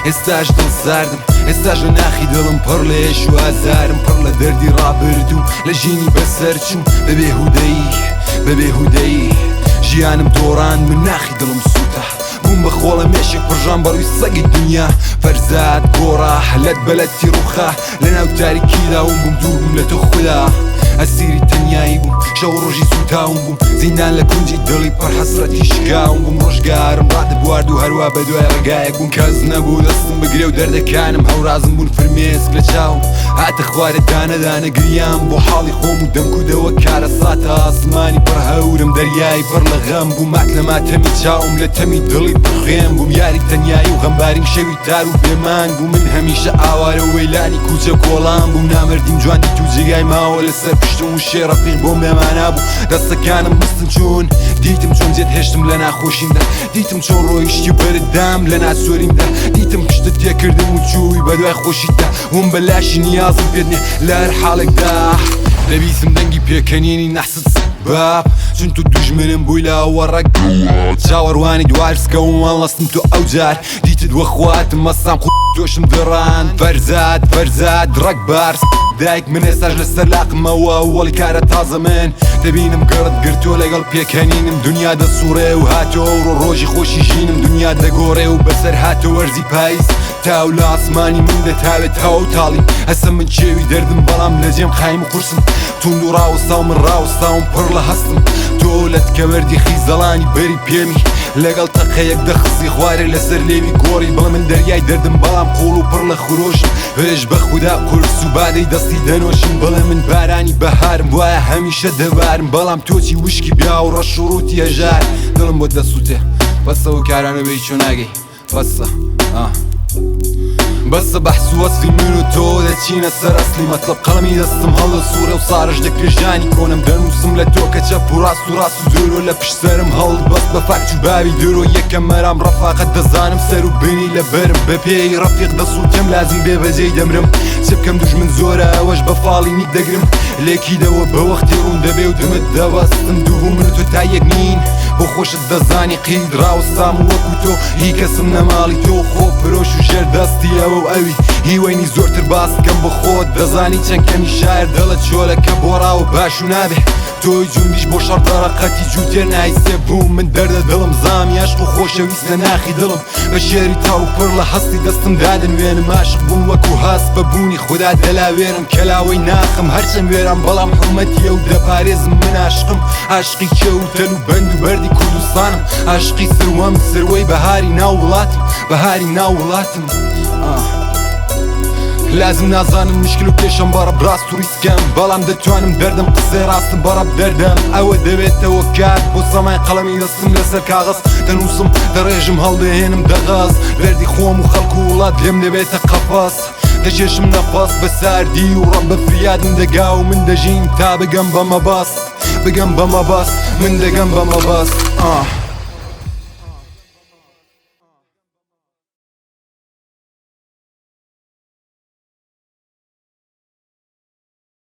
ئێستاش دڵ ساردم ئێستاش لە ناخی دڵم پڕ لە ئێش و ئازارم پڕ لە دەردی ڕابردوو لە ژینی بەسەر چوو بە بێهودەیی ژیانم دۆڕان من ناخی دڵم سووتە بووم بە خۆڵە مێشێک پڕژان بەڕووی سەگی دنیا فەرزاد گۆڕا هەلەت بەلەتی ڕووخا لە ناو تاریکیداوم بووم دوور بووم لە تۆ خوددا ئەسیری تەنیایی بووم شەو ڕۆژی سوتاوم بووم زیندان لە کونجی دڵی پڕ حەسرەتی شکاوم بووم ڕۆژگارم ڕادبوارد و هەروە بە دوای ڕێگایەک بووم کەس نەبوو دەستم بگرێ و دەردەکانم هەورازم بوون فرمێسک لە چاوم هاتە خوارە دانەدانە گریام بۆ حاڵی خۆم و دەمکودەوە کارە ساتە ئاسمانی پڕ هەورم دەریای پڕ لە غەم بوو مات لە ماتەمی چاوم لە تەمی دڵی پڕخێم بووم یاری تەنیایی و غەمباریم شەوی تار و بێمانگ بوو من هەمیشە ئاوارە و وەیلانی کوچە کۆڵام بووم نامردیم جوانی تو جێگای ماوە لەسەر پشتم و شێڕەفیق بۆ مێمانە بوو دەستەکانم مستن چوون دیتم چۆن جێت هێشتم لە ناخۆشیمدا دیتم چۆن ڕۆیشتی بەردام لە ناسۆریمدا دیتم پشتت تێکردم و چووی بە دوای خۆشیتدا وم بەلاشی نیازم پێت نییە لە هەر حاڵێکدا دەبیستم دەنگی پێکەنینی نەحست باب چون تو دوژمنم بووی لە ئەوە ڕەگ چاوەڕوانی دوارسکە و ماڵەستم تۆ ئەوجار دیتت وە خواتم مەسام تۆشم دڕان فەرزاد ڕەگ بارس دایک من ئێستاش لەسەر لاقمەوە وەڵی کارە تازە من دەبینم گەڕت گرتۆ لەگەڵ پێکەنینم دنیا دەسوڕێ و هاتۆ ڕۆژی خۆشی ژینم دنیا دەگۆڕێ و بەسەر هاتە وەرزی پاییز تاو لە ئاسمانی من دەتاوێت تاو تاڵی هەسە من چێوی دەردم بەڵام لە جێم خایم و قورسم توند و ڕاوەستاو من ڕاوەستاوم پڕ لە هەستم تۆ لە تکەوەردی خیزەڵانی بەری پێمی لەگەڵ تەقەیەک دەخستی خوارێ لەسەر لێوی گۆڕی بڵە من دەریای دەردم بەڵام قوڵ و پڕ لە خورۆشم هێش بە خودا قورس و بادەی دەستی دەنۆشم بڵێ من بارانی بەهارم وایە هەمیشە دەبارم بەڵام تۆچی وشکی بیا و ڕەش و ڕووتی هەژار دڵم بۆ دەسووتێ بەسە و کارانە بێی چۆ ناگەی بەسە بەحس و وەسفی من و تۆ دەچینە سەر ئەسلی مەطلب قەڵەمی دەستم هەڵە سوورە و سارش دەکرژانی کۆنم دەنووسم لە تۆ کە چەپ و ڕاست و زۆرۆ لە پشت سەرم هەڵ بەست بە فاکچ و باوی دۆرۆ یەکەم مەرام ڕەفاقەت دەزانم سەر و بینی لە بەرم بە پێی ڕەفیق دەسووتێم لازم بێ بەجێی دەمرم چ بکەم دوژمن زۆرە ئەوەش بە فاڵی نیک دەگرم لێکیدەوە بە وەختی ڕوون دەبێ و دمت دەبەستم دوو من و تۆ تا یەک نین بۆ خۆشت دەزانی قید ڕاوەستام وەکو تۆ هی کەسم نەماڵی تۆ خۆ فرۆش و ژێر دەستی ئەوە و ئەوی هیوەینی زۆرتر باس بکەم بە خۆت دەزانی چەند کەمی شاعر دڵت چۆلەکە بۆ ڕاوە باش و نابێ تۆی جوندیش بۆ شەڕدەڕەقەتی جووتێر نایسێ بووم من دەردە دڵم زامی عەشق و خۆشەویست لە ناخی دڵم بە شێری تاو پڕ لە هەستی دەستم دادنوێنم عاشق بووم وەکو هەست بە بوونی خوددا دەلاوێرم کەلاوەی ناخم هەرچەند وێران بەڵام حرمەتیە و دەپارێزم من عاشقم عاشقی کێوتەن و بەند و بەردی کوردستانم عاشقی سروەم سروەی بەهاری ناو وڵاتم لازم نازانم مشکل و پێشم بەڕە براست و ریسکەم بەڵام دەتوانم دەردم قسەی ڕاستم بەڕەب دەردەم ئەوە دەوێتەوە کار بۆ سەمای قەڵەمی دەستم لەسەر کاغەز دەنووسم دەڕێژم هەڵدەهێنم دەغاز دەردی خۆم و خەڵک و وڵات لێم دەبێتە قەفاس دەچێشم نەفاس بە ساردی و ڕەب بە فریادم دەگا و من دەژیم تا بگەم بە مەباس من دەگەم بە مەباس